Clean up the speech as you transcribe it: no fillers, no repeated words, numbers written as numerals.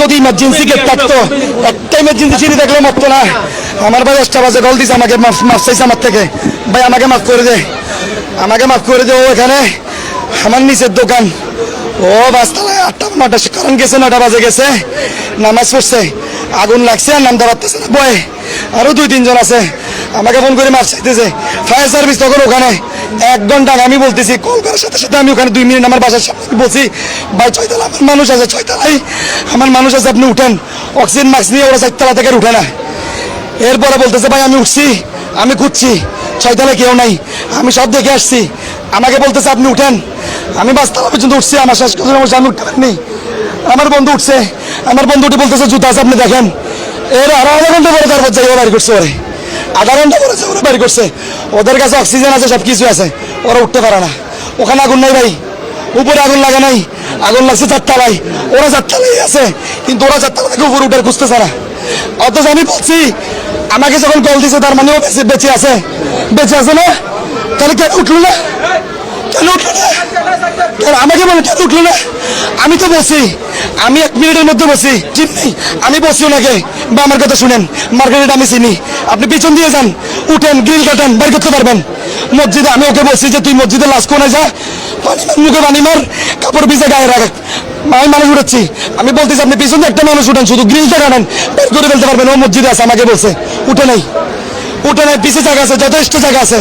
যদি emergency case থাকতো, একটা ইমার্জেন্সি সিঁড়ি দেখলে মরতো না। আমার ভাই 8টা বাজে কল দিছে আমাকে, মাফ চাইছে আমার থেকে, ভাই আমাকে মাফ করে দে, আমাকে মাফ করে দে। ও এখানে আমার নিচের দোকান, ও 5তলায় 8টা 9টা কারণ গেছে, 9টা বাজে গেছে, নামাজ পড়ছে, আগুন লাগছে আর নামতে পারতেছে না বয়ে। আরো 2-3 জন আছে, আমাকে ফোন করে মাফ চাইতেছে। ফায়ার সার্ভিস তখন ওখানে 1 ঘন্টা, আমি বলতেছি কল করার সাথে সাথে আমি ওখানে 2 মিনিট আমার বাসার সামনে বলছি, ভাই 6তলা আমার মানুষ আছে, 6তলায় আমার মানুষ আছে, আপনি উঠেন। অক্সিজেন মাস্ক নিয়ে ওরা 4তলা থেকে উঠে না। এরপরে বলতেছে ভাই আমি উঠছি, আমি খুঁজছি 6তলায় কেউ নাই, আমি সব দেখে আসছি। আমাকে বলতেছে আপনি উঠেন, আমি 5তলা পর্যন্ত উঠছি, আমার শ্বাস সমস্যা, আমি উঠতে পারিনি। আমার বন্ধু উঠছে, আমার বন্ধুটি বলতেছে জুতা আছে আপনি দেখেন। এর আরো আধা ঘন্টা পরে তারপর যাই ও বাড়ি করছে, ওরে আধা ঘন্টা পরে ওরা বাড়ি করছে। ওদের কাছে অক্সিজেন আছে, সব কিছু আছে, ওরা উঠতে পারে না। ওখানে আগুন নাই ভাই, উপরে আগুন লাগা নাই, আগুন লাগছে 4তলায়, ওরা 4তলায় আছে, কিন্তু ওরা 4তলা থেকে উপরে উঠে খুঁজতেছে না। অথচ আমি বলছি, আমাকে যখন কল দিছে তার মানে ও বেঁচে আছে, বেঁচে আছে না? তাহলে কেন উঠলো না? কেন উঠলো না? কেন আমাকে বলে কেন উঠলো না? আমি তো বলছি, আমি 1 মিনিটের মধ্যে বসি, ঠিক নেই, আমি বসছি ওনাকে, বা আমার কথা শুনেন, মার্কেট আমি চিনি, আপনি পিছন দিয়ে যান, উঠেন, গ্রিল কাটেন, বের করতে পারবেন। মসজিদে আমি ওকে বলছি যে তুই মসজিদে লাশ কোনে যা, মুখে পানি মার, কাপড় ভিজে গায়ে রাখ, আমি মানুষ উঠাচ্ছি। আমি বলতেছি আপনি পিছনে একটা মানুষ উঠেন, শুধু গ্রিলটা কাটেন, বের করে ফেলতে পারবেন। ও মসজিদে আছে, আমাকে বলছে উঠে নাই, উঠে নাই, পিছিয়ে জায়গা আছে, যথেষ্ট জায়গা আছে।